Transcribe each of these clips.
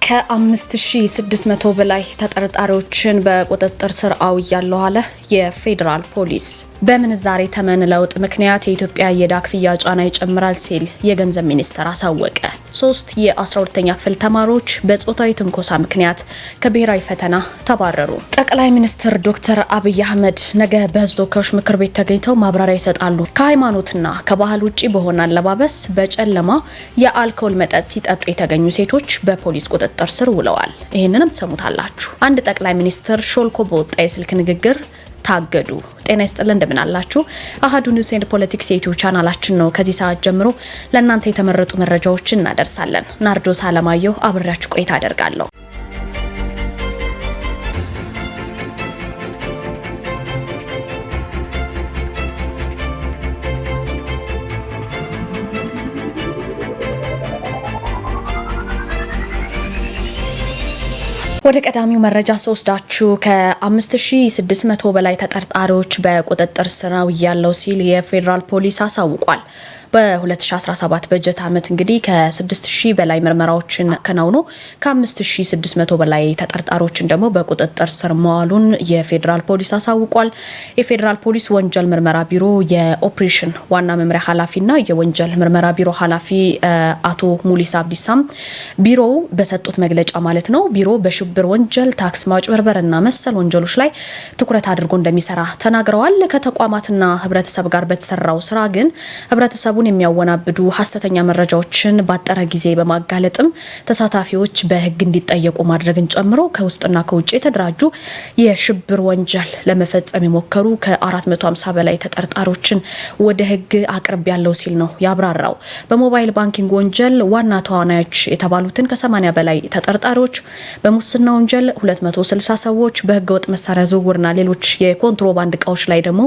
ከ5600 በላይ ተጠርጣሪዎችን በቁጥጥር ስር አውያለሁ አለ የፌዴራል ፖሊስ። በምንዛሬ ተመን ለውጥ ምክንያት የኢትዮጵያ የዕዳ ክፍያ ጫና ይጨምራል ሲል የገንዘብ ሚኒስቴር አሳወቀ። 3 የ12ኛ ክፍል ተማሪዎች በጾታዊ ትንኮሳ ምክንያት ከብሔራዊ ፈተና ተባረሩ። ጠቅላይ ሚኒስትር ዶክተር አብይ አህመድ ነገ በሕዝብ ተወካዮች ምክር ቤት ተገኝተው ማብራሪያ ይሰጣሉ። ከሃይማኖትና ከባህል ውጪ በሆነ አለባበስ በጨለማ የአልኮል መጠጥ ሲጠጡ የተገኙ ሴቶች በፖሊስ ቁጥጥር ስር ውለዋል። ይህንንም ትሰሙታላችሁ። አንድ ጠቅላይ ሚኒስትር ሾልኮ በወጣ የስልክ ንግግር ታገዱ። ጤና ይስጥልን እንደምን አላችሁ? አሃዱ ኒውስ ኤንድ ፖለቲክስ የዩቲዩብ ቻናላችን ነው። ከዚህ ሰዓት ጀምሮ ለእናንተ የተመረጡ መረጃዎችን እናደርሳለን። ናርዶስ አለማየሁ አብሬያችሁ ቆይታ አደርጋለሁ። ወደ ቀዳሚው መረጃ ስወስዳችሁ ከ5600 በላይ ተጠርጣሪዎች በቁጥጥር ስር ያለው ሲል የፌዴራል ፖሊስ አሳውቋል። በ2017 በጀት ዓመት እንግዲህ ከ6000 በላይ ምርመራዎችን ከናውኖ ከ5600 በላይ ተጠርጣሪዎችን ደግሞ በቁጥጥር ስር መዋሉን የፌዴራል ፖሊስ አሳውቋል። የፌዴራል ፖሊስ ወንጀል ምርመራ ቢሮ የኦፕሬሽን ዋና መምሪያ ኃላፊና የወንጀል ምርመራ ቢሮ ኃላፊ አቶ ሙሊሳ አብዲሳም ቢሮው በሰጡት መግለጫ ማለት ነው ቢሮ በሽብር ወንጀል፣ ታክስ ማጭበርበርና መሰል ወንጀሎች ላይ ትኩረት አድርጎ እንደሚሰራ ተናግረዋል። ከተቋማትና ህብረተሰብ ጋር በተሰራው ስራ ግን ህብረተሰቡን የሚያወናብዱ ሐሰተኛ መረጃዎችን ባጠረ ጊዜ በማጋለጥም ተሳታፊዎች በህግ እንዲጠየቁ ማድረግን ጨምሮ ከውስጥና ከውጭ የተደራጁ የሽብር ወንጀል ለመፈጸም የሞከሩ ከ450 በላይ ተጠርጣሪዎችን ወደ ህግ አቅርብ ያለው ሲል ነው ያብራራው። በሞባይል ባንኪንግ ወንጀል ዋና ተዋናዮች የተባሉትን ከ80 በላይ ተጠርጣሪዎች፣ በሙስና ወንጀል 260 ሰዎች፣ በህገወጥ መሳሪያ ዝውውርና ሌሎች የኮንትሮባንድ እቃዎች ላይ ደግሞ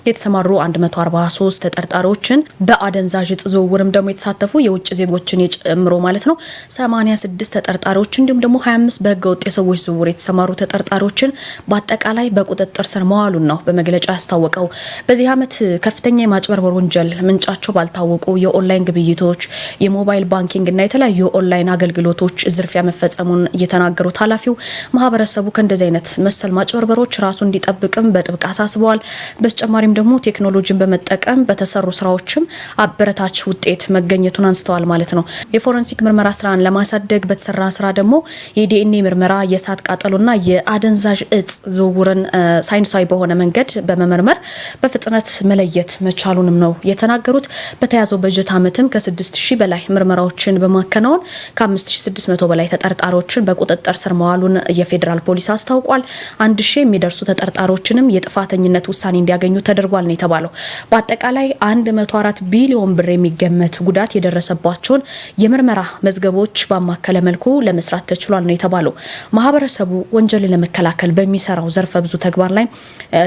የተሰማሩ 143 ተጠርጣሪዎችን በአደንዛዥ እጽ ዝውውርም ደግሞ የተሳተፉ የውጭ ዜጎችን ጨምሮ ማለት ነው 86 ተጠርጣሪዎች እንዲሁም ደግሞ 25 በህገወጥ የሰዎች ዝውውር የተሰማሩ ተጠርጣሪዎችን በአጠቃላይ በቁጥጥር ስር መዋሉን ነው በመግለጫ ያስታወቀው። በዚህ ዓመት ከፍተኛ የማጭበርበር ወንጀል ምንጫቸው ባልታወቁ የኦንላይን ግብይቶች፣ የሞባይል ባንኪንግ እና የተለያዩ ኦንላይን አገልግሎቶች ዝርፊያ መፈጸሙን የተናገሩት ኃላፊው ማህበረሰቡ ከእንደዚህ አይነት መሰል ማጭበርበሮች ራሱ እንዲጠብቅም በጥብቅ አሳስበዋል። በተጨማሪም ደግሞ ቴክኖሎጂን በመጠቀም በተሰሩ ስራዎችም አበረታች ውጤት መገኘቱን አንስተዋል ማለት ነው። የፎረንሲክ ምርመራ ስራን ለማሳደግ በተሰራ ስራ ደግሞ የዲኤንኤ ምርመራ፣ የእሳት ቃጠሎና የአደንዛዥ እጽ ዝውውርን ሳይንሳዊ በሆነ መንገድ በመመርመር በፍጥነት መለየት መቻሉንም ነው የተናገሩት። በተያዘው በጀት ዓመትም ከ6000 በላይ ምርመራዎችን በማከናወን ከ5600 በላይ ተጠርጣሪዎችን በቁጥጥር ስር መዋሉን የፌዴራል ፖሊስ አስታውቋል። 1000 የሚደርሱ ተጠርጣሪዎችንም የጥፋተኝነት ውሳኔ እንዲያገኙ ተደርጓል ነው የተባለው። በአጠቃላይ 104 ቢሊዮን ብር የሚገመት ጉዳት የደረሰባቸውን የምርመራ መዝገቦች ባማከለ መልኩ ለመስራት ተችሏል ነው የተባለው። ማህበረሰቡ ወንጀልን ለመከላከል በሚሰራው ዘርፈ ብዙ ተግባር ላይ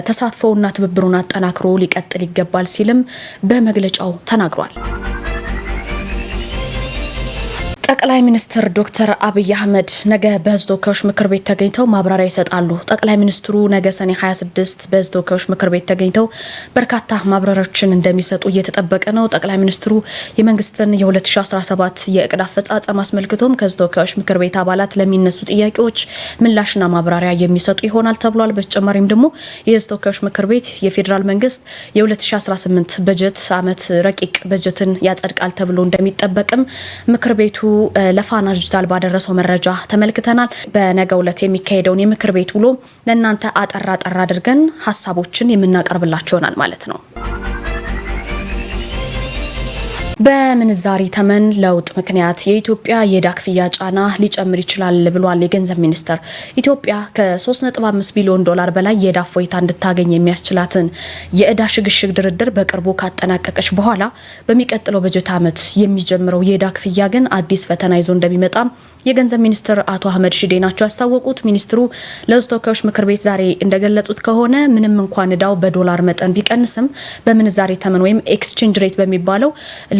ተሳትፎውና ትብብሩን አጠናክሮ ሊቀጥል ይገባል ሲልም በመግለጫው ተናግሯል። ጠቅላይ ሚኒስትር ዶክተር አብይ አህመድ ነገ በሕዝብ ተወካዮች ምክር ቤት ተገኝተው ማብራሪያ ይሰጣሉ። ጠቅላይ ሚኒስትሩ ነገ ሰኔ 26 በሕዝብ ተወካዮች ምክር ቤት ተገኝተው በርካታ ማብራሪያዎችን እንደሚሰጡ እየተጠበቀ ነው። ጠቅላይ ሚኒስትሩ የመንግስትን የ2017 የእቅድ አፈጻጸም አስመልክቶም ከሕዝብ ተወካዮች ምክር ቤት አባላት ለሚነሱ ጥያቄዎች ምላሽና ማብራሪያ የሚሰጡ ይሆናል ተብሏል። በተጨማሪም ደግሞ የሕዝብ ተወካዮች ምክር ቤት የፌዴራል መንግስት የ2018 በጀት ዓመት ረቂቅ በጀትን ያጸድቃል ተብሎ እንደሚጠበቅም ምክር ቤቱ ለፋና ዲጂታል ባደረሰው መረጃ ተመልክተናል። በነገው ዕለት የሚካሄደውን የምክር ቤት ውሎ ለእናንተ አጠራ አድርገን ሀሳቦችን የምናቀርብላችሁ ይሆናል ማለት ነው። በምንዛሪ ተመን ለውጥ ምክንያት የኢትዮጵያ የዕዳ ክፍያ ጫና ሊጨምር ይችላል ብሏል የገንዘብ ሚኒስቴር። ኢትዮጵያ ከ3.5 ቢሊዮን ዶላር በላይ የዕዳ እፎይታ እንድታገኝ የሚያስችላትን የዕዳ ሽግሽግ ድርድር በቅርቡ ካጠናቀቀች በኋላ በሚቀጥለው በጀት ዓመት የሚጀምረው የዕዳ ክፍያ ግን አዲስ ፈተና ይዞ እንደሚመጣ የገንዘብ ሚኒስትር አቶ አህመድ ሺዴ ናቸው ያስታወቁት። ሚኒስትሩ ለሕዝብ ተወካዮች ምክር ቤት ዛሬ እንደገለጹት ከሆነ ምንም እንኳን ዕዳው በዶላር መጠን ቢቀንስም በምንዛሪ ተመን ወይም ኤክስቼንጅ ሬት በሚባለው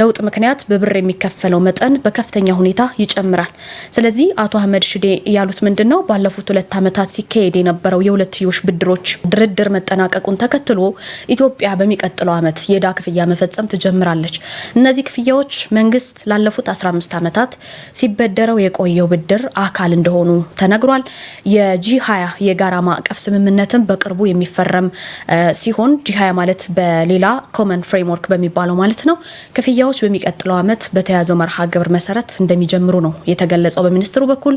ለውጥ ለውጥ ምክንያት በብር የሚከፈለው መጠን በከፍተኛ ሁኔታ ይጨምራል። ስለዚህ አቶ አህመድ ሽዴ ያሉት ምንድነው ባለፉት 2 ዓመታት ሲካሄድ የነበረው የሁለትዮሽ ብድሮች ድርድር መጠናቀቁን ተከትሎ ኢትዮጵያ በሚቀጥለው ዓመት የዕዳ ክፍያ መፈጸም ትጀምራለች። እነዚህ ክፍያዎች መንግስት ላለፉት 15 ዓመታት ሲበደረው የቆየው ብድር አካል እንደሆኑ ተነግሯል። የጂ20 የጋራ ማዕቀፍ ስምምነትን በቅርቡ የሚፈረም ሲሆን ጂ20 ማለት በሌላ ኮመን ፍሬምወርክ በሚባለው ማለት ነው ክፍያዎች በሚቀጥለው ዓመት በተያዘው መርሃ ግብር መሰረት እንደሚጀምሩ ነው የተገለጸው በሚኒስትሩ በኩል።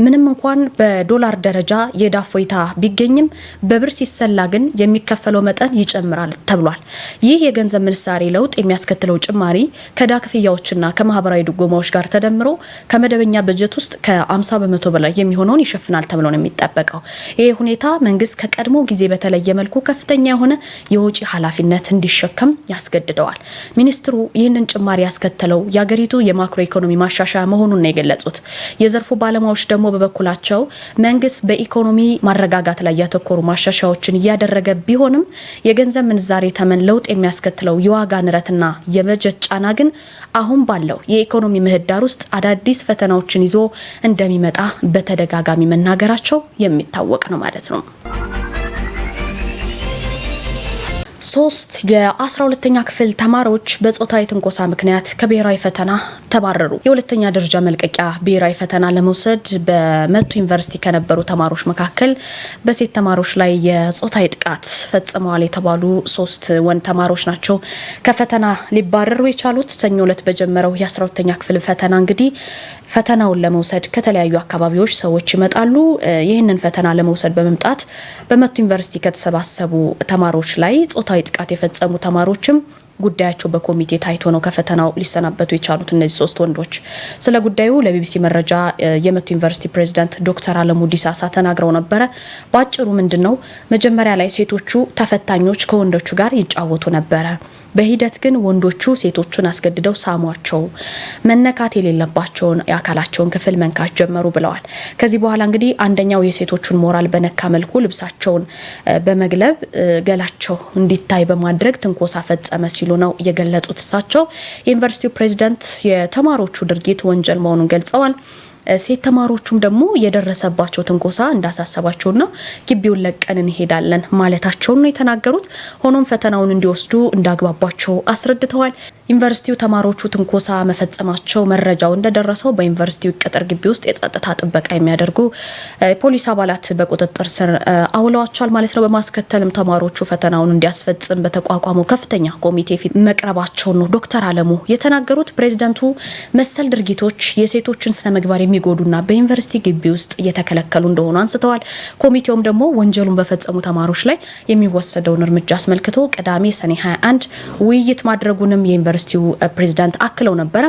ምንም እንኳን በዶላር ደረጃ የዕዳ እፎይታ ቢገኝም በብር ሲሰላ ግን የሚከፈለው መጠን ይጨምራል ተብሏል። ይህ የገንዘብ ምንዛሬ ለውጥ የሚያስከትለው ጭማሪ ከዕዳ ክፍያዎችና ከማህበራዊ ድጎማዎች ጋር ተደምሮ ከመደበኛ በጀት ውስጥ ከ50 በመቶ በላይ የሚሆነውን ይሸፍናል ተብሎ ነው የሚጠበቀው። ይህ ሁኔታ መንግስት ከቀድሞ ጊዜ በተለየ መልኩ ከፍተኛ የሆነ የወጪ ኃላፊነት እንዲሸከም ያስገድደዋል። ሚኒስትሩ ይህንን ጭማሪ ያስከተለው የሀገሪቱ የማክሮ ኢኮኖሚ ማሻሻያ መሆኑን ነው የገለጹት። የዘርፉ ባለሙያዎች ደግሞ በበኩላቸው መንግስት በኢኮኖሚ ማረጋጋት ላይ ያተኮሩ ማሻሻያዎችን እያደረገ ቢሆንም የገንዘብ ምንዛሬ ተመን ለውጥ የሚያስከትለው የዋጋ ንረትና የበጀት ጫና ግን አሁን ባለው የኢኮኖሚ ምህዳር ውስጥ አዳዲስ ፈተናዎችን ይዞ እንደሚመጣ በተደጋጋሚ መናገራቸው የሚታወቅ ነው ማለት ነው። 3 የ12ኛ ክፍል ተማሪዎች በጾታዊ ትንኮሳ ምክንያት ከብሔራዊ ፈተና ተባረሩ። የሁለተኛ ደረጃ መልቀቂያ ብሔራዊ ፈተና ለመውሰድ በመቱ ዩኒቨርሲቲ ከነበሩ ተማሪዎች መካከል በሴት ተማሪዎች ላይ የጾታዊ ጥቃት ፈጽመዋል የተባሉ 3 ወንድ ተማሪዎች ናቸው ከፈተና ሊባረሩ የቻሉት። ሰኞ ዕለት በጀመረው የ12ኛ ክፍል ፈተና እንግዲህ ፈተናውን ለመውሰድ ከተለያዩ አካባቢዎች ሰዎች ይመጣሉ። ይህንን ፈተና ለመውሰድ በመምጣት በመቱ ዩኒቨርሲቲ ከተሰባሰቡ ተማሪዎች ላይ ጾታዊ ጥቃት የፈጸሙ ተማሪዎችም ጉዳያቸው በኮሚቴ ታይቶ ነው ከፈተናው ሊሰናበቱ የቻሉት እነዚህ 3 ወንዶች። ስለ ጉዳዩ ለቢቢሲ መረጃ የመቱ ዩኒቨርሲቲ ፕሬዝዳንት ዶክተር አለሙ ዲሳሳ ተናግረው ነበረ። ባጭሩ ምንድነው መጀመሪያ ላይ ሴቶቹ ተፈታኞች ከወንዶቹ ጋር ይጫወቱ ነበረ። በሂደት ግን ወንዶቹ ሴቶቹን አስገድደው ሳሟቸው፣ መነካት የሌለባቸውን የአካላቸውን ክፍል መንካት ጀመሩ ብለዋል። ከዚህ በኋላ እንግዲህ አንደኛው የሴቶቹን ሞራል በነካ መልኩ ልብሳቸውን በመግለብ ገላቸው እንዲታይ በማድረግ ትንኮሳ ፈጸመ ሲሉ ነው የገለጹት። እሳቸው የዩኒቨርሲቲው ፕሬዝዳንት የተማሪዎቹ ድርጊት ወንጀል መሆኑን ገልጸዋል። ሴት ተማሪዎቹም ደግሞ የደረሰባቸው ትንኮሳ እንዳሳሰባቸውና ግቢውን ለቀን እንሄዳለን ማለታቸውን ነው የተናገሩት። ሆኖም ፈተናውን እንዲወስዱ እንዳግባባቸው አስረድተዋል። ዩኒቨርሲቲው ተማሪዎቹ ትንኮሳ መፈጸማቸው መረጃው እንደደረሰው በዩኒቨርሲቲው ቅጥር ግቢ ውስጥ የጸጥታ ጥበቃ የሚያደርጉ ፖሊስ አባላት በቁጥጥር ስር አውለዋቸዋል ማለት ነው። በማስከተልም ተማሪዎቹ ፈተናውን እንዲያስፈጽም በተቋቋመው ከፍተኛ ኮሚቴ ፊት መቅረባቸውን ነው ዶክተር አለሙ የተናገሩት። ፕሬዝዳንቱ መሰል ድርጊቶች የሴቶችን ስነ ምግባር የሚጎዱና በዩኒቨርሲቲ ግቢ ውስጥ እየተከለከሉ እንደሆኑ አንስተዋል። ኮሚቴውም ደግሞ ወንጀሉን በፈጸሙ ተማሪዎች ላይ የሚወሰደውን እርምጃ አስመልክቶ ቅዳሜ ሰኔ 21 ውይይት ማድረጉንም የዩኒቨርሲቲው ፕሬዝዳንት አክለው ነበረ።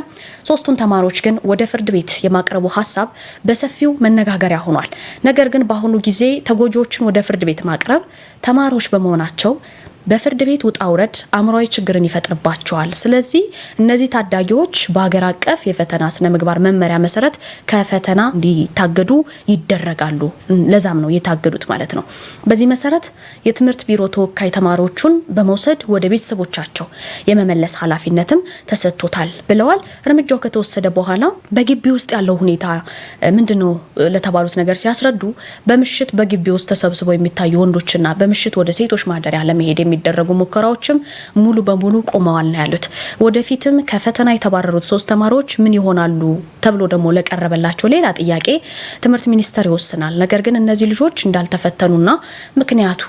3ቱን ተማሪዎች ግን ወደ ፍርድ ቤት የማቅረቡ ሀሳብ በሰፊው መነጋገሪያ ሆኗል። ነገር ግን በአሁኑ ጊዜ ተጎጂዎችን ወደ ፍርድ ቤት ማቅረብ ተማሪዎች በመሆናቸው በፍርድ ቤት ውጣ ውረድ አእምሯዊ ችግርን ይፈጥርባቸዋል። ስለዚህ እነዚህ ታዳጊዎች በሀገር አቀፍ የፈተና ስነ ምግባር መመሪያ መሰረት ከፈተና እንዲታገዱ ይደረጋሉ። ለዛም ነው የታገዱት ማለት ነው። በዚህ መሰረት የትምህርት ቢሮ ተወካይ ተማሪዎቹን በመውሰድ ወደ ቤተሰቦቻቸው የመመለስ ኃላፊነትም ተሰጥቶታል ብለዋል። እርምጃው ከተወሰደ በኋላ በግቢ ውስጥ ያለው ሁኔታ ምንድነው ለተባሉት ነገር ሲያስረዱ በምሽት በግቢ ውስጥ ተሰብስበው የሚታዩ ወንዶችና በምሽት ወደ ሴቶች ማደሪያ ለመሄድ የሚደረጉ ሙከራዎችም ሙሉ በሙሉ ቆመዋል ነው ያሉት። ወደፊትም ከፈተና የተባረሩት 3 ተማሪዎች ምን ይሆናሉ ተብሎ ደግሞ ለቀረበላቸው ሌላ ጥያቄ ትምህርት ሚኒስቴር ይወስናል። ነገር ግን እነዚህ ልጆች እንዳልተፈተኑና ምክንያቱ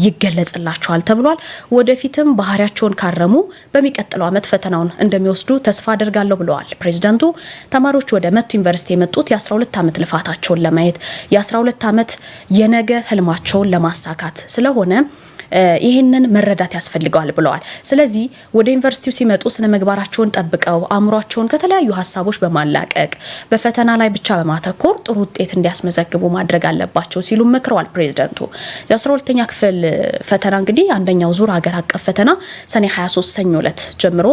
ይገለጽላቸዋል ተብሏል። ወደፊትም ባህሪያቸውን ካረሙ በሚቀጥለው ዓመት ፈተናውን እንደሚወስዱ ተስፋ አደርጋለሁ ብለዋል ፕሬዝዳንቱ። ተማሪዎች ወደ መቱ ዩኒቨርሲቲ የመጡት የ12 ዓመት ልፋታቸውን ለማየት የ12 ዓመት የነገ ህልማቸውን ለማሳካት ስለሆነ ይህንን መረዳት ያስፈልጋል ብለዋል። ስለዚህ ወደ ዩኒቨርሲቲው ሲመጡ ስነ ምግባራቸውን ጠብቀው አእምሯቸውን ከተለያዩ ሀሳቦች በማላቀቅ በፈተና ላይ ብቻ በማተኮር ጥሩ ውጤት እንዲያስመዘግቡ ማድረግ አለባቸው ሲሉ መክረዋል ፕሬዝዳንቱ። የ12ኛ ክፍል ፈተና እንግዲህ አንደኛው ዙር ሀገር አቀፍ ፈተና ሰኔ 23 ሰኞ ዕለት ጀምሮ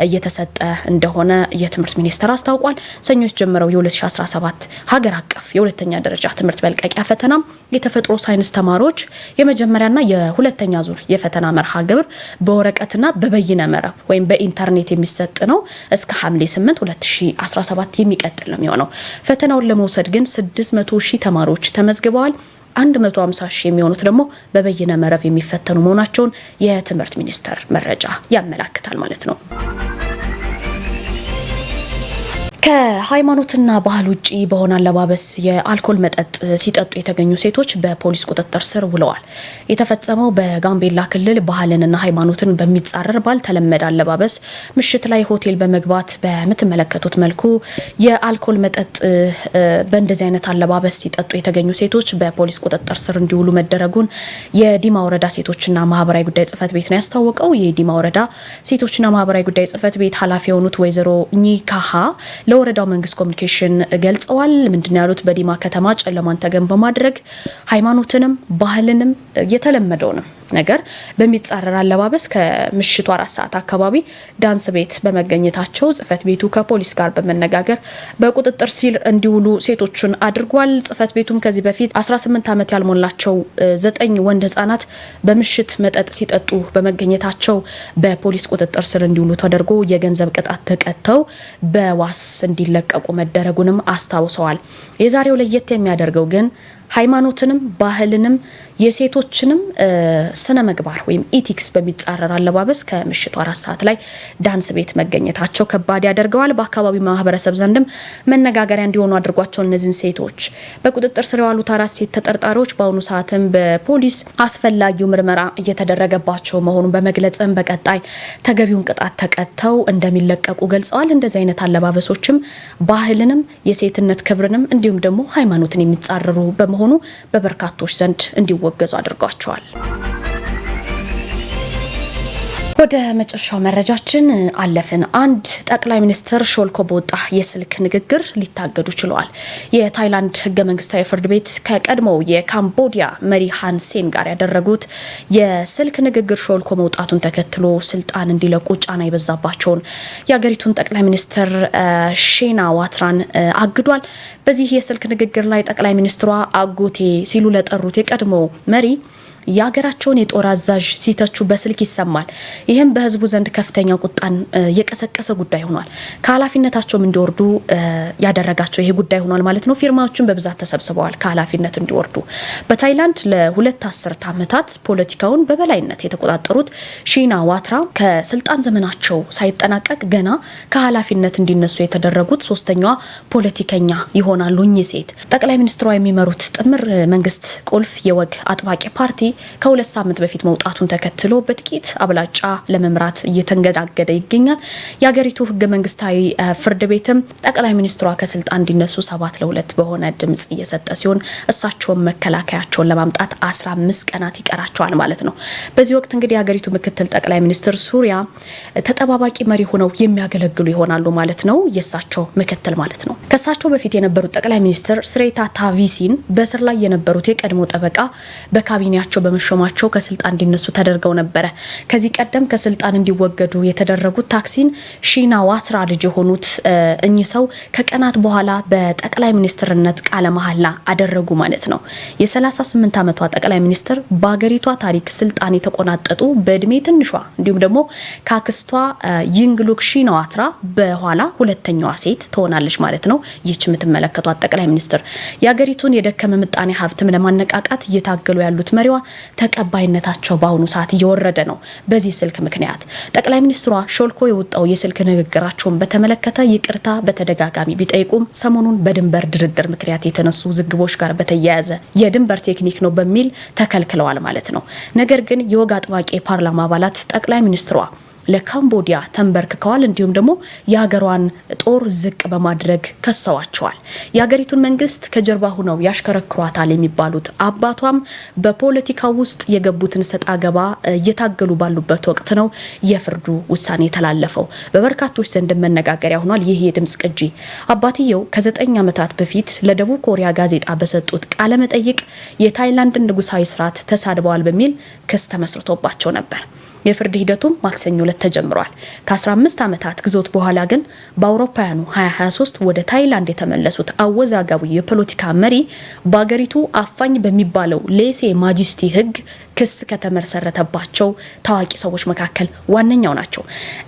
እየተሰጠ እንደሆነ የትምህርት ሚኒስቴር አስታውቋል። ሰኞ ጀምረው የ2017 ሀገር አቀፍ የሁለተኛ ደረጃ ትምህርት መልቀቂያ ፈተና የተፈጥሮ ሳይንስ ተማሪዎች የመጀመሪያና የሁለተኛ ሁለተኛ ዙር የፈተና መርሃ ግብር በወረቀትና በበይነ መረብ ወይም በኢንተርኔት የሚሰጥ ነው። እስከ ሐምሌ 8 2017 የሚቀጥል ነው የሚሆነው። ፈተናውን ለመውሰድ ግን 600,000 ተማሪዎች ተመዝግበዋል። 150,000 የሚሆኑት ደግሞ በበይነ መረብ የሚፈተኑ መሆናቸውን የትምህርት ሚኒስቴር መረጃ ያመላክታል ማለት ነው። ከሃይማኖትና ባህል ውጪ በሆነ አለባበስ የአልኮል መጠጥ ሲጠጡ የተገኙ ሴቶች በፖሊስ ቁጥጥር ስር ውለዋል። የተፈጸመው በጋምቤላ ክልል ባህልንና ሃይማኖትን በሚጻረር ባልተለመደ አለባበስ ምሽት ላይ ሆቴል በመግባት በምትመለከቱት መልኩ የአልኮል መጠጥ በእንደዚህ አይነት አለባበስ ሲጠጡ የተገኙ ሴቶች በፖሊስ ቁጥጥር ስር እንዲውሉ መደረጉን የዲማ ወረዳ ሴቶችና ማህበራዊ ጉዳይ ጽህፈት ቤት ነው ያስታወቀው። የዲማ ወረዳ ሴቶችና ማህበራዊ ጉዳይ ጽህፈት ቤት ኃላፊ የሆኑት ወይዘሮ ኒካሃ ለወረዳው መንግስት ኮሚኒኬሽን ገልጸዋል። ምንድነው ያሉት? በዲማ ከተማ ጨለማን ተገን በማድረግ ሃይማኖትንም ባህልንም የተለመደውንም ነገር በሚጻረር አለባበስ ከምሽቱ 4 ሰዓት አካባቢ ዳንስ ቤት በመገኘታቸው ጽህፈት ቤቱ ከፖሊስ ጋር በመነጋገር በቁጥጥር ስር እንዲውሉ ሴቶቹን አድርጓል። ጽህፈት ቤቱም ከዚህ በፊት 18 ዓመት ያልሞላቸው 9 ወንድ ህጻናት በምሽት መጠጥ ሲጠጡ በመገኘታቸው በፖሊስ ቁጥጥር ስር እንዲውሉ ተደርጎ የገንዘብ ቅጣት ተቀጥተው በዋስ እንዲለቀቁ መደረጉንም አስታውሰዋል። የዛሬው ለየት የሚያደርገው ግን ሃይማኖትንም ባህልንም የሴቶችንም ስነ ምግባር ወይም ኢቲክስ በሚጻረር አለባበስ ከምሽቱ 4 ሰዓት ላይ ዳንስ ቤት መገኘታቸው ከባድ ያደርገዋል። በአካባቢው ማህበረሰብ ዘንድም መነጋገሪያ እንዲሆኑ አድርጓቸው እነዚህን ሴቶች በቁጥጥር ስር የዋሉት 4 ሴት ተጠርጣሪዎች በአሁኑ ሰዓትም በፖሊስ አስፈላጊው ምርመራ እየተደረገባቸው መሆኑን በመግለጽም በቀጣይ ተገቢውን ቅጣት ተቀጥተው እንደሚለቀቁ ገልጸዋል። እንደዚህ አይነት አለባበሶችም ባህልንም የሴትነት ክብርንም እንዲሁም ደግሞ ሃይማኖትን የሚጻረሩ በመሆኑ በበርካቶች ዘንድ እንዲወገዙ አድርጓቸዋል። ወደ መጨረሻው መረጃችን አለፍን። አንድ ጠቅላይ ሚኒስትር ሾልኮ በወጣ የስልክ ንግግር ሊታገዱ ችለዋል። የታይላንድ ህገ መንግስታዊ ፍርድ ቤት ከቀድሞው የካምቦዲያ መሪ ሃን ሴን ጋር ያደረጉት የስልክ ንግግር ሾልኮ መውጣቱን ተከትሎ ስልጣን እንዲለቁ ጫና የበዛባቸውን የሀገሪቱን ጠቅላይ ሚኒስትር ሼና ዋትራን አግዷል። በዚህ የስልክ ንግግር ላይ ጠቅላይ ሚኒስትሯ አጎቴ ሲሉ ለጠሩት የቀድሞው መሪ የሀገራቸውን የጦር አዛዥ ሲተቹ በስልክ ይሰማል። ይህም በህዝቡ ዘንድ ከፍተኛ ቁጣን የቀሰቀሰ ጉዳይ ሆኗል። ከኃላፊነታቸውም እንዲወርዱ ያደረጋቸው ይሄ ጉዳይ ሆኗል ማለት ነው። ፊርማዎችን በብዛት ተሰብስበዋል ከኃላፊነት እንዲወርዱ። በታይላንድ ለ2 አስርት ዓመታት ፖለቲካውን በበላይነት የተቆጣጠሩት ሺና ዋትራ ከስልጣን ዘመናቸው ሳይጠናቀቅ ገና ከኃላፊነት እንዲነሱ የተደረጉት ሶስተኛዋ ፖለቲከኛ ይሆናሉ። እኚህ ሴት ጠቅላይ ሚኒስትሯ የሚመሩት ጥምር መንግስት ቁልፍ የወግ አጥባቂ ፓርቲ ከ2 ሳምንት በፊት መውጣቱን ተከትሎ በጥቂት አብላጫ ለመምራት እየተንገዳገደ ይገኛል። የሀገሪቱ ህገ መንግስታዊ ፍርድ ቤትም ጠቅላይ ሚኒስትሯ ከስልጣን እንዲነሱ 7-2 በሆነ ድምጽ እየሰጠ ሲሆን እሳቸውን መከላከያቸውን ለማምጣት 15 ቀናት ይቀራቸዋል ማለት ነው። በዚህ ወቅት እንግዲህ የሀገሪቱ ምክትል ጠቅላይ ሚኒስትር ሱሪያ ተጠባባቂ መሪ ሆነው የሚያገለግሉ ይሆናሉ ማለት ነው። የእሳቸው ምክትል ማለት ነው። ከእሳቸው በፊት የነበሩት ጠቅላይ ሚኒስትር ስሬታ ታቪሲን በስር ላይ የነበሩት የቀድሞ ጠበቃ በካቢኔያቸው በመሾማቸው ከስልጣን እንዲነሱ ተደርገው ነበረ። ከዚህ ቀደም ከስልጣን እንዲወገዱ የተደረጉት ታክሲን ሺና ዋትራ ልጅ የሆኑት እኚህ ሰው ከቀናት በኋላ በጠቅላይ ሚኒስትርነት ቃለ መሐላ አደረጉ ማለት ነው። የ38 ዓመቷ ጠቅላይ ሚኒስትር በሀገሪቷ ታሪክ ስልጣን የተቆናጠጡ በእድሜ ትንሿ እንዲሁም ደግሞ ካክስቷ ይንግሉክ ሺና ዋትራ በኋላ ሁለተኛዋ ሴት ትሆናለች ማለት ነው። ይህች የምትመለከቷት ጠቅላይ ሚኒስትር የሀገሪቱን የደከመ ምጣኔ ሀብትም ለማነቃቃት እየታገሉ ያሉት መሪዋ ተቀባይነታቸው በአሁኑ ሰዓት እየወረደ ነው። በዚህ ስልክ ምክንያት ጠቅላይ ሚኒስትሯ ሾልኮ የወጣው የስልክ ንግግራቸውን በተመለከተ ይቅርታ በተደጋጋሚ ቢጠይቁም ሰሞኑን በድንበር ድርድር ምክንያት የተነሱ ውዝግቦች ጋር በተያያዘ የድንበር ቴክኒክ ነው በሚል ተከልክለዋል ማለት ነው። ነገር ግን የወግ አጥባቂ የፓርላማ አባላት ጠቅላይ ሚኒስትሯ ለካምቦዲያ ተንበርክከዋል፣ እንዲሁም ደግሞ የሀገሯን ጦር ዝቅ በማድረግ ከሰዋቸዋል። የሀገሪቱን መንግስት ከጀርባ ሆነው ያሽከረክሯታል የሚባሉት አባቷም በፖለቲካው ውስጥ የገቡትን ሰጣ ገባ እየታገሉ ባሉበት ወቅት ነው የፍርዱ ውሳኔ የተላለፈው። በበርካቶች ዘንድ መነጋገሪያ ሆኗል ይህ የድምጽ ቅጂ። አባትየው ከ9 ዓመታት በፊት ለደቡብ ኮሪያ ጋዜጣ በሰጡት ቃለ መጠይቅ የታይላንድን ንጉሳዊ ስርዓት ተሳድበዋል በሚል ክስ ተመስርቶባቸው ነበር። የፍርድ ሂደቱም ማክሰኞ ዕለት ተጀምሯል። ከ15 ዓመታት ግዞት በኋላ ግን በአውሮፓውያኑ 2023 ወደ ታይላንድ የተመለሱት አወዛጋቢ የፖለቲካ መሪ በአገሪቱ አፋኝ በሚባለው ሌሴ ማጂስቲ ሕግ ክስ ከተመሰረተባቸው ታዋቂ ሰዎች መካከል ዋነኛው ናቸው።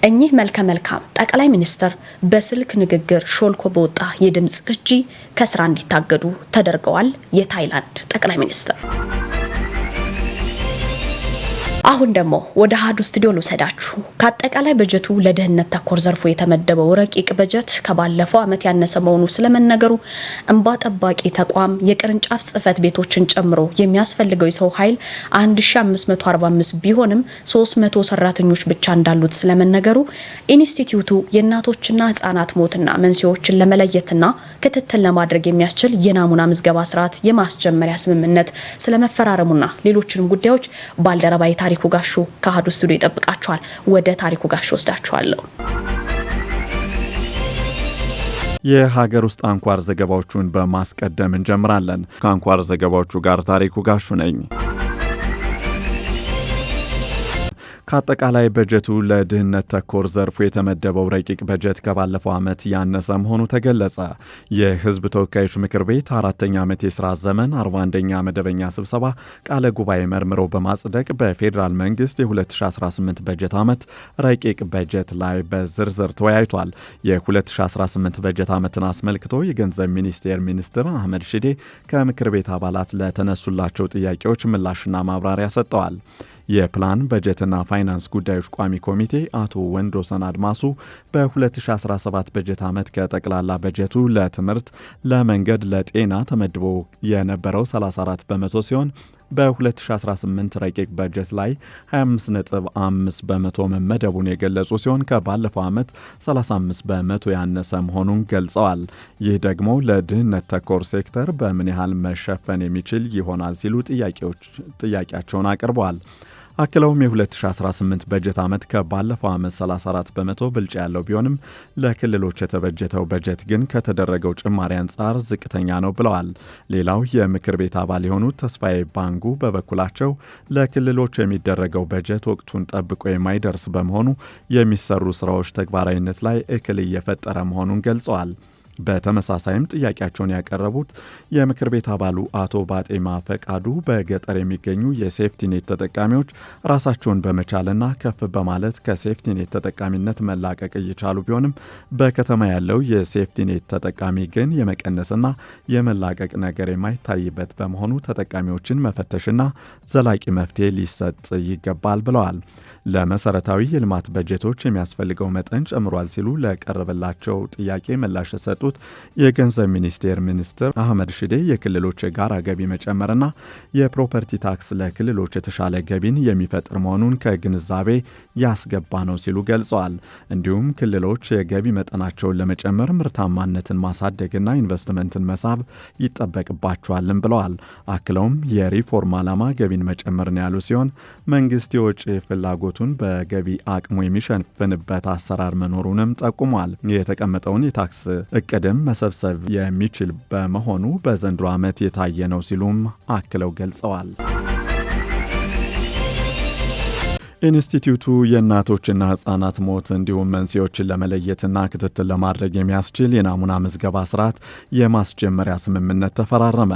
እኚህ መልከ መልካም ጠቅላይ ሚኒስትር በስልክ ንግግር ሾልኮ በወጣ የድምፅ ቅጂ ከስራ እንዲታገዱ ተደርገዋል። የታይላንድ ጠቅላይ ሚኒስትር አሁን ደግሞ ወደ አሃዱ ስቱዲዮ ልውሰዳችሁ። ከአጠቃላይ በጀቱ ለደህንነት ተኮር ዘርፉ የተመደበው ረቂቅ በጀት ከባለፈው ዓመት ያነሰ መሆኑ ስለመነገሩ፣ እንባ ጠባቂ ተቋም የቅርንጫፍ ጽህፈት ቤቶችን ጨምሮ የሚያስፈልገው የሰው ኃይል 1545 ቢሆንም 300 ሰራተኞች ብቻ እንዳሉት ስለመነገሩ፣ ኢንስቲትዩቱ የእናቶችና ህጻናት ሞትና መንስኤዎችን ለመለየትና ክትትል ለማድረግ የሚያስችል የናሙና ምዝገባ ስርዓት የማስጀመሪያ ስምምነት ስለመፈራረሙና ሌሎችንም ጉዳዮች ባልደረባዊ ታሪኩ ጋሹ ከአሃዱ ስቱዲዮ ይጠብቃችኋል። ወደ ታሪኩ ጋሹ ወስዳችኋለሁ። የሀገር ውስጥ አንኳር ዘገባዎቹን በማስቀደም እንጀምራለን። ከአንኳር ዘገባዎቹ ጋር ታሪኩ ጋሹ ነኝ። ከአጠቃላይ በጀቱ ለድህነት ተኮር ዘርፉ የተመደበው ረቂቅ በጀት ከባለፈው ዓመት ያነሰ መሆኑ ተገለጸ። የህዝብ ተወካዮች ምክር ቤት አራተኛ ዓመት የሥራ ዘመን 41ኛ መደበኛ ስብሰባ ቃለ ጉባኤ መርምሮ በማጽደቅ በፌዴራል መንግስት የ2018 በጀት ዓመት ረቂቅ በጀት ላይ በዝርዝር ተወያይቷል። የ2018 በጀት ዓመትን አስመልክቶ የገንዘብ ሚኒስቴር ሚኒስትር አህመድ ሺዴ ከምክር ቤት አባላት ለተነሱላቸው ጥያቄዎች ምላሽና ማብራሪያ ሰጥተዋል። የፕላን በጀትና ፋይናንስ ጉዳዮች ቋሚ ኮሚቴ አቶ ወንዶሰን አድማሱ በ2017 በጀት ዓመት ከጠቅላላ በጀቱ ለትምህርት፣ ለመንገድ፣ ለጤና ተመድቦ የነበረው 34 በመቶ ሲሆን በ2018 ረቂቅ በጀት ላይ 25.5 በመቶ መመደቡን የገለጹ ሲሆን ከባለፈው ዓመት 35 በመቶ ያነሰ መሆኑን ገልጸዋል። ይህ ደግሞ ለድህነት ተኮር ሴክተር በምን ያህል መሸፈን የሚችል ይሆናል ሲሉ ጥያቄያቸውን አቅርበዋል። አክለውም የ2018 በጀት ዓመት ከባለፈው ዓመት 34 በመቶ ብልጫ ያለው ቢሆንም ለክልሎች የተበጀተው በጀት ግን ከተደረገው ጭማሪ አንጻር ዝቅተኛ ነው ብለዋል። ሌላው የምክር ቤት አባል የሆኑት ተስፋዬ ባንጉ በበኩላቸው ለክልሎች የሚደረገው በጀት ወቅቱን ጠብቆ የማይደርስ በመሆኑ የሚሰሩ ስራዎች ተግባራዊነት ላይ እክል እየፈጠረ መሆኑን ገልጸዋል። በተመሳሳይም ጥያቄያቸውን ያቀረቡት የምክር ቤት አባሉ አቶ ባጤማ ፈቃዱ በገጠር የሚገኙ የሴፍቲኔት ተጠቃሚዎች ራሳቸውን በመቻልና ከፍ በማለት ከሴፍቲኔት ተጠቃሚነት መላቀቅ እየቻሉ ቢሆንም በከተማ ያለው የሴፍቲኔት ተጠቃሚ ግን የመቀነስና የመላቀቅ ነገር የማይታይበት በመሆኑ ተጠቃሚዎችን መፈተሽና ዘላቂ መፍትሄ ሊሰጥ ይገባል ብለዋል። ለመሰረታዊ የልማት በጀቶች የሚያስፈልገው መጠን ጨምሯል ሲሉ ለቀረበላቸው ጥያቄ ምላሽ የሰጡት የገንዘብ ሚኒስቴር ሚኒስትር አህመድ ሺዴ የክልሎች የጋራ ገቢ መጨመርና የፕሮፐርቲ ታክስ ለክልሎች የተሻለ ገቢን የሚፈጥር መሆኑን ከግንዛቤ ያስገባ ነው ሲሉ ገልጸዋል። እንዲሁም ክልሎች የገቢ መጠናቸውን ለመጨመር ምርታማነትን ማሳደግና ኢንቨስትመንትን መሳብ ይጠበቅባቸዋልም ብለዋል። አክለውም የሪፎርም ዓላማ ገቢን መጨመር ነው ያሉ ሲሆን መንግስት የወጪ ፍላጎት በገቢ አቅሙ የሚሸፍንበት አሰራር መኖሩንም ጠቁሟል። የተቀመጠውን የታክስ እቅድም መሰብሰብ የሚችል በመሆኑ በዘንድሮ ዓመት የታየ ነው ሲሉም አክለው ገልጸዋል። ኢንስቲትዩቱ የእናቶችና ህጻናት ሞት እንዲሁም መንስኤዎችን ለመለየትና ክትትል ለማድረግ የሚያስችል የናሙና ምዝገባ ስርዓት የማስጀመሪያ ስምምነት ተፈራረመ።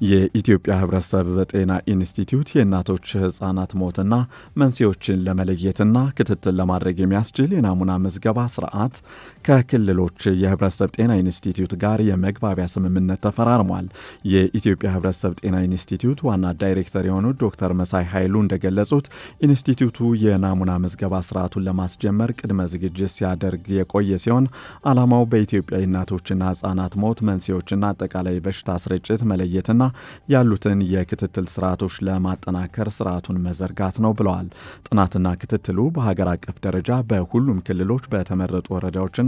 የኢትዮጵያ ህብረተሰብ ጤና ኢንስቲትዩት የእናቶች ህጻናት ሞትና መንስኤዎችን ለመለየትና ክትትል ለማድረግ የሚያስችል የናሙና ምዝገባ ስርዓት ከክልሎች የህብረተሰብ ጤና ኢንስቲትዩት ጋር የመግባቢያ ስምምነት ተፈራርሟል። የኢትዮጵያ ህብረተሰብ ጤና ኢንስቲትዩት ዋና ዳይሬክተር የሆኑት ዶክተር መሳይ ኃይሉ እንደገለጹት ኢንስቲትዩቱ የናሙና ምዝገባ ስርዓቱን ለማስጀመር ቅድመ ዝግጅት ሲያደርግ የቆየ ሲሆን ዓላማው በኢትዮጵያ እናቶችና ህጻናት ሞት መንስኤዎችና አጠቃላይ በሽታ ስርጭት መለየትና ያሉትን የክትትል ስርዓቶች ለማጠናከር ስርዓቱን መዘርጋት ነው ብለዋል። ጥናትና ክትትሉ በሀገር አቀፍ ደረጃ በሁሉም ክልሎች በተመረጡ ወረዳዎችና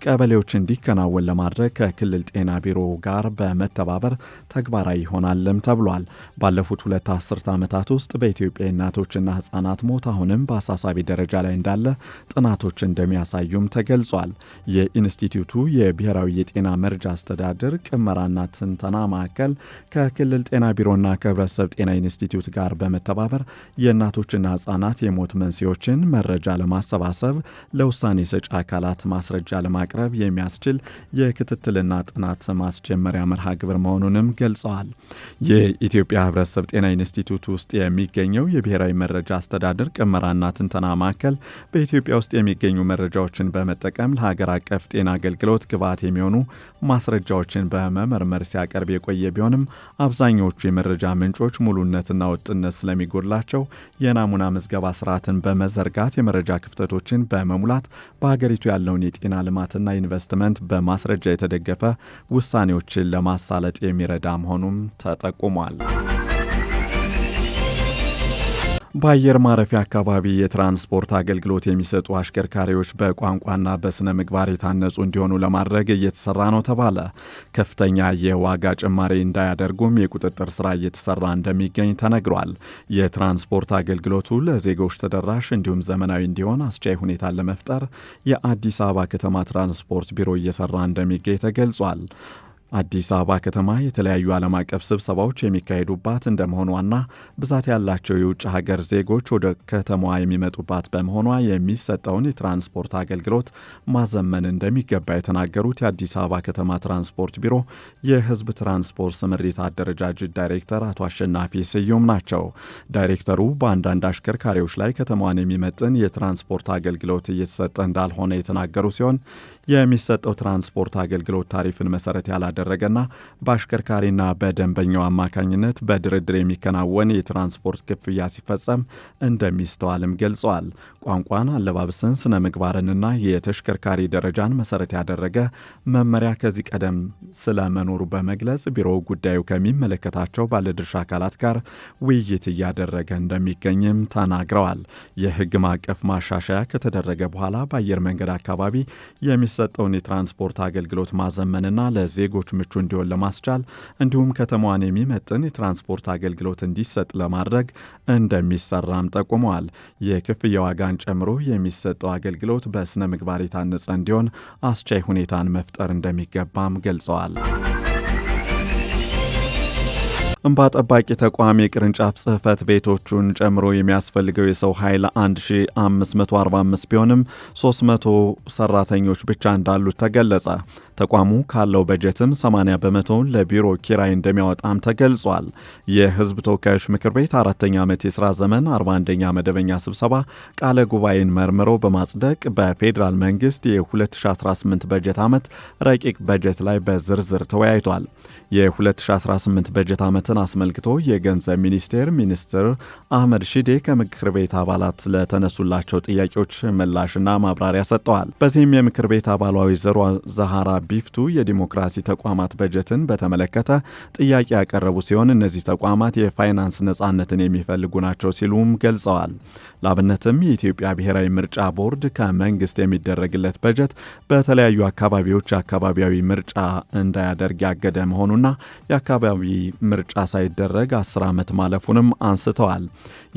ቀበሌዎች እንዲከናወን ለማድረግ ከክልል ጤና ቢሮ ጋር በመተባበር ተግባራዊ ይሆናልም ተብሏል። ባለፉት 2 አስርት ዓመታት ውስጥ በኢትዮጵያ እናቶችና ህጻናት ሞት አሁን አሁንም በአሳሳቢ ደረጃ ላይ እንዳለ ጥናቶች እንደሚያሳዩም ተገልጿል። የኢንስቲትዩቱ የብሔራዊ የጤና መረጃ አስተዳደር ቅመራና ትንተና ማዕከል ከክልል ጤና ቢሮና ከህብረተሰብ ጤና ኢንስቲትዩት ጋር በመተባበር የእናቶችና ህጻናት የሞት መንስኤዎችን መረጃ ለማሰባሰብ ለውሳኔ ሰጪ አካላት ማስረጃ ለማቅረብ የሚያስችል የክትትልና ጥናት ማስጀመሪያ መርሃ ግብር መሆኑንም ገልጸዋል። የኢትዮጵያ ህብረተሰብ ጤና ኢንስቲትዩት ውስጥ የሚገኘው የብሔራዊ መረጃ አስተዳደር ቅመራና ትንተና ማዕከል በኢትዮጵያ ውስጥ የሚገኙ መረጃዎችን በመጠቀም ለሀገር አቀፍ ጤና አገልግሎት ግብዓት የሚሆኑ ማስረጃዎችን በመመርመር ሲያቀርብ የቆየ ቢሆንም አብዛኛዎቹ የመረጃ ምንጮች ሙሉነትና ወጥነት ስለሚጎድላቸው የናሙና ምዝገባ ስርዓትን በመዘርጋት የመረጃ ክፍተቶችን በመሙላት በሀገሪቱ ያለውን የጤና ልማትና ኢንቨስትመንት በማስረጃ የተደገፈ ውሳኔዎችን ለማሳለጥ የሚረዳ መሆኑም ተጠቁሟል። በአየር ማረፊያ አካባቢ የትራንስፖርት አገልግሎት የሚሰጡ አሽከርካሪዎች በቋንቋና በስነ ምግባር የታነጹ እንዲሆኑ ለማድረግ እየተሰራ ነው ተባለ። ከፍተኛ የዋጋ ጭማሪ እንዳያደርጉም የቁጥጥር ስራ እየተሰራ እንደሚገኝ ተነግሯል። የትራንስፖርት አገልግሎቱ ለዜጎች ተደራሽ እንዲሁም ዘመናዊ እንዲሆን አስቻይ ሁኔታን ለመፍጠር የአዲስ አበባ ከተማ ትራንስፖርት ቢሮ እየሰራ እንደሚገኝ ተገልጿል። አዲስ አበባ ከተማ የተለያዩ ዓለም አቀፍ ስብሰባዎች የሚካሄዱባት እንደመሆኗና ብዛት ያላቸው የውጭ ሀገር ዜጎች ወደ ከተማዋ የሚመጡባት በመሆኗ የሚሰጠውን የትራንስፖርት አገልግሎት ማዘመን እንደሚገባ የተናገሩት የአዲስ አበባ ከተማ ትራንስፖርት ቢሮ የሕዝብ ትራንስፖርት ስምሪት አደረጃጀት ዳይሬክተር አቶ አሸናፊ ስዩም ናቸው። ዳይሬክተሩ በአንዳንድ አሽከርካሪዎች ላይ ከተማዋን የሚመጥን የትራንስፖርት አገልግሎት እየተሰጠ እንዳልሆነ የተናገሩ ሲሆን የሚሰጠው ትራንስፖርት አገልግሎት ታሪፍን መሰረት ያላደረገና በአሽከርካሪና በደንበኛው አማካኝነት በድርድር የሚከናወን የትራንስፖርት ክፍያ ሲፈጸም እንደሚስተዋልም ገልጸዋል። ቋንቋን፣ አለባበስን፣ ስነ ምግባርንና የተሽከርካሪ ደረጃን መሰረት ያደረገ መመሪያ ከዚህ ቀደም ስለመኖሩ በመግለጽ ቢሮው ጉዳዩ ከሚመለከታቸው ባለድርሻ አካላት ጋር ውይይት እያደረገ እንደሚገኝም ተናግረዋል። የህግ ማዕቀፍ ማሻሻያ ከተደረገ በኋላ በአየር መንገድ አካባቢ የሚሰጠውን የትራንስፖርት አገልግሎት ማዘመንና ለዜጎች ምቹ እንዲሆን ለማስቻል እንዲሁም ከተማዋን የሚመጥን የትራንስፖርት አገልግሎት እንዲሰጥ ለማድረግ እንደሚሰራም ጠቁመዋል። የክፍያ ዋጋን ጨምሮ የሚሰጠው አገልግሎት በስነ ምግባር የታነጸ እንዲሆን አስቻይ ሁኔታን መፍጠር እንደሚገባም ገልጸዋል። እንባ ጠባቂ ተቋም የቅርንጫፍ ጽህፈት ቤቶቹን ጨምሮ የሚያስፈልገው የሰው ኃይል 1545 ቢሆንም 300 ሰራተኞች ብቻ እንዳሉት ተገለጸ። ተቋሙ ካለው በጀትም 80 በመቶውን ለቢሮ ኪራይ እንደሚያወጣም ተገልጿል። የህዝብ ተወካዮች ምክር ቤት 4ኛ ዓመት የሥራ ዘመን 41ኛ መደበኛ ስብሰባ ቃለ ጉባኤን መርምሮ በማጽደቅ በፌዴራል መንግስት የ2018 በጀት ዓመት ረቂቅ በጀት ላይ በዝርዝር ተወያይቷል። የ2018 በጀት ዓመትን አስመልክቶ የገንዘብ ሚኒስትር አህመድ ሺዴ ከምክር ቤት አባላት ለተነሱላቸው ጥያቄዎች ምላሽና ማብራሪያ ሰጥተዋል። በዚህም የምክር ቤት አባሏ ወይዘሮ ዛሃራ ቢፍቱ የዲሞክራሲ ተቋማት በጀትን በተመለከተ ጥያቄ ያቀረቡ ሲሆን እነዚህ ተቋማት የፋይናንስ ነጻነትን የሚፈልጉ ናቸው ሲሉም ገልጸዋል። ላብነትም የኢትዮጵያ ብሔራዊ ምርጫ ቦርድ ከመንግስት የሚደረግለት በጀት በተለያዩ አካባቢዎች አካባቢያዊ ምርጫ እንዳያደርግ ያገደ መሆኑና የአካባቢ ምርጫ ሳይደረግ 10 ዓመት ማለፉንም አንስተዋል።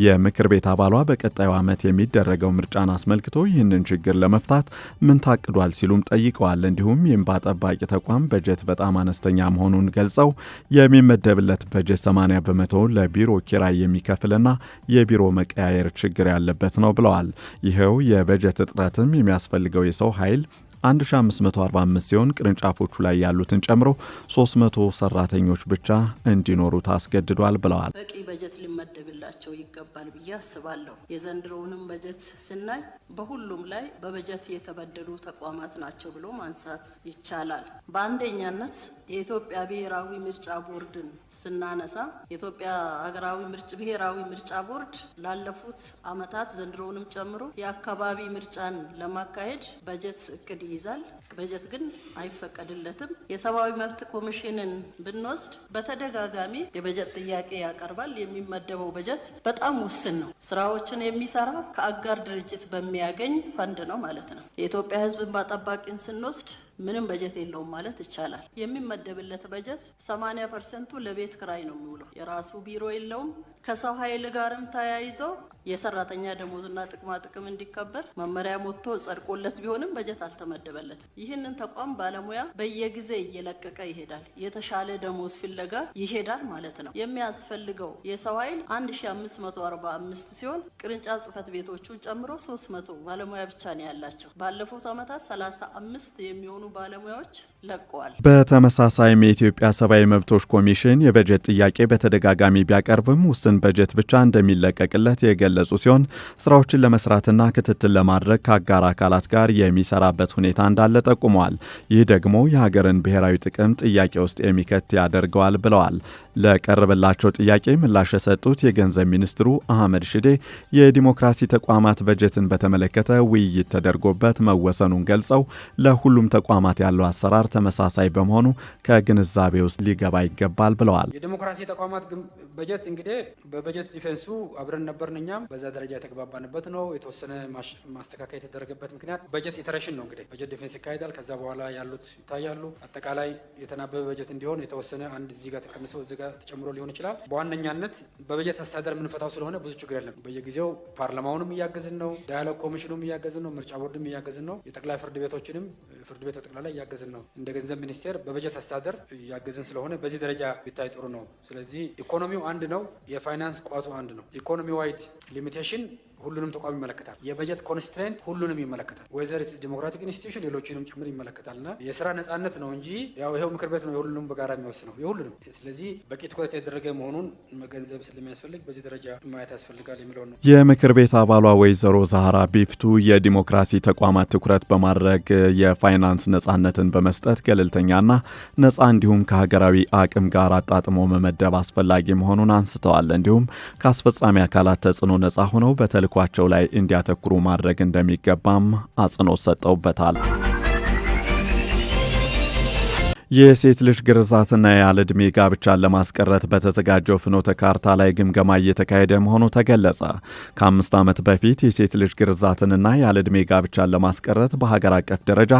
የምክር ቤት አባሏ በቀጣዩ ዓመት የሚደረገው ምርጫን አስመልክቶ ይህንን ችግር ለመፍታት ምን ታቅዷል ሲሉም ጠይቀዋል። እንዲሁም የእንባ ጠባቂ ተቋም በጀት በጣም አነስተኛ መሆኑን ገልጸው የሚመደብለት በጀት 80 በመቶ ለቢሮ ኪራይ የሚከፍልና የቢሮ መቀያየር ችግር ያለበት ነው ብለዋል። ይኸው የበጀት እጥረትም የሚያስፈልገው የሰው ኃይል 1545 ሲሆን ቅርንጫፎቹ ላይ ያሉትን ጨምሮ 300 ሰራተኞች ብቻ እንዲኖሩ ታስገድዷል ብለዋል። በቂ በጀት ሊመደብላቸው ይገባል ብዬ አስባለሁ። የዘንድሮውንም በጀት ስናይ በሁሉም ላይ በበጀት የተበደሉ ተቋማት ናቸው ብሎ ማንሳት ይቻላል። በአንደኛነት የኢትዮጵያ ብሔራዊ ምርጫ ቦርድን ስናነሳ የኢትዮጵያ ብሔራዊ ምርጫ ቦርድ ላለፉት ዓመታት ዘንድሮውንም ጨምሮ የአካባቢ ምርጫን ለማካሄድ በጀት እቅድ ይይዛል። በጀት ግን አይፈቀድለትም። የሰብአዊ መብት ኮሚሽንን ብንወስድ በተደጋጋሚ የበጀት ጥያቄ ያቀርባል። የሚመደበው በጀት በጣም ውስን ነው። ስራዎችን የሚሰራ ከአጋር ድርጅት በሚያገኝ ፈንድ ነው ማለት ነው። የኢትዮጵያ ሕዝብ እንባ ጠባቂን ስንወስድ ምንም በጀት የለውም ማለት ይቻላል። የሚመደብለት በጀት 80%ቱ ለቤት ክራይ ነው የሚውለው። የራሱ ቢሮ የለውም። ከሰው ኃይል ጋርም ተያይዞ የሰራተኛ ደሞዝና ጥቅማ ጥቅም እንዲከበር መመሪያ ሞቶ ጸድቆለት ቢሆንም በጀት አልተመደበለትም። ይህንን ተቋም ባለሙያ በየጊዜ እየለቀቀ ይሄዳል። የተሻለ ደሞዝ ፍለጋ ይሄዳል ማለት ነው። የሚያስፈልገው የሰው ኃይል 1545 ሲሆን ቅርንጫፍ ጽህፈት ቤቶቹን ጨምሮ 300 ባለሙያ ብቻ ነው ያላቸው። ባለፉት ዓመታት 35 የሚሆኑ ባለሙያዎች ለቀዋል። በተመሳሳይም የኢትዮጵያ ሰብአዊ መብቶች ኮሚሽን የበጀት ጥያቄ በተደጋጋሚ ቢያቀርብም ውስን በጀት ብቻ እንደሚለቀቅለት የገለጹ ሲሆን ስራዎችን ለመስራትና ክትትል ለማድረግ ከአጋር አካላት ጋር የሚሰራበት ሁኔታ እንዳለ ጠቁመዋል። ይህ ደግሞ የሀገርን ብሔራዊ ጥቅም ጥያቄ ውስጥ የሚከት ያደርገዋል ብለዋል። ለቀረበላቸው ጥያቄ ምላሽ የሰጡት የገንዘብ ሚኒስትሩ አህመድ ሽዴ የዲሞክራሲ ተቋማት በጀትን በተመለከተ ውይይት ተደርጎበት መወሰኑን ገልጸው ለሁሉም ተቋማት ያለው አሰራር ተመሳሳይ በመሆኑ ከግንዛቤ ውስጥ ሊገባ ይገባል ብለዋል። የዲሞክራሲ ተቋማት በጀት እንግዲህ በበጀት ዲፌንሱ አብረን ነበርን። እኛም በዛ ደረጃ የተግባባንበት ነው። የተወሰነ ማስተካከያ የተደረገበት ምክንያት በጀት ኢተሬሽን ነው። እንግዲህ በጀት ዲፌንስ ይካሄዳል። ከዛ በኋላ ያሉት ይታያሉ። አጠቃላይ የተናበበ በጀት እንዲሆን የተወሰነ አንድ እዚህ ጋር ተቀንሶ እዚህ ጋር ተጨምሮ ሊሆን ይችላል። በዋነኛነት በበጀት አስተዳደር የምንፈታው ስለሆነ ብዙ ችግር የለም። በየጊዜው ፓርላማውንም እያገዝን ነው። ዳያሎግ ኮሚሽኑም እያገዝን ነው። ምርጫ ቦርድም እያገዝን ነው። የጠቅላይ ፍርድ ቤቶችንም ፍርድ ቤት ጠቅላላ እያገዝን ነው። እንደ ገንዘብ ሚኒስቴር በበጀት አስተዳደር እያገዝን ስለሆነ በዚህ ደረጃ ቢታይ ጥሩ ነው። ስለዚህ ኢኮኖሚው አንድ ነው። የፋይናንስ ቋቱ አንድ ነው። ኢኮኖሚ ዋይድ ሊሚቴሽን ሁሉንም ተቋም ይመለከታል። የበጀት ኮንስትሬንት ሁሉንም ይመለከታል። ወይዘር ዲሞክራቲክ ኢንስቲትዩሽን ሌሎችንም ጭምር ይመለከታልና የስራ ነጻነት ነው እንጂ ያው ይሄው ምክር ቤት ነው የሁሉንም በጋራ የሚወስነው የሁሉንም። ስለዚህ በቂ ትኩረት የተደረገ መሆኑን መገንዘብ ስለሚያስፈልግ በዚህ ደረጃ ማየት ያስፈልጋል የሚለው ነው። የምክር ቤት አባሏ ወይዘሮ ዛህራ ቢፍቱ የዲሞክራሲ ተቋማት ትኩረት በማድረግ የፋይናንስ ነጻነትን በመስጠት ገለልተኛና ነጻ እንዲሁም ከሀገራዊ አቅም ጋር አጣጥሞ መመደብ አስፈላጊ መሆኑን አንስተዋል። እንዲሁም ከአስፈጻሚ አካላት ተጽዕኖ ነጻ ሆነው በተልኳቸው ላይ እንዲያተኩሩ ማድረግ እንደሚገባም አጽንኦት ሰጠውበታል። የሴት ልጅ ግርዛትና ያለ ዕድሜ ጋብቻን ለማስቀረት በተዘጋጀው ፍኖተ ካርታ ላይ ግምገማ እየተካሄደ መሆኑ ተገለጸ። ከ5 ዓመት በፊት የሴት ልጅ ግርዛትንና ያለ ዕድሜ ጋብቻን ለማስቀረት በሀገር አቀፍ ደረጃ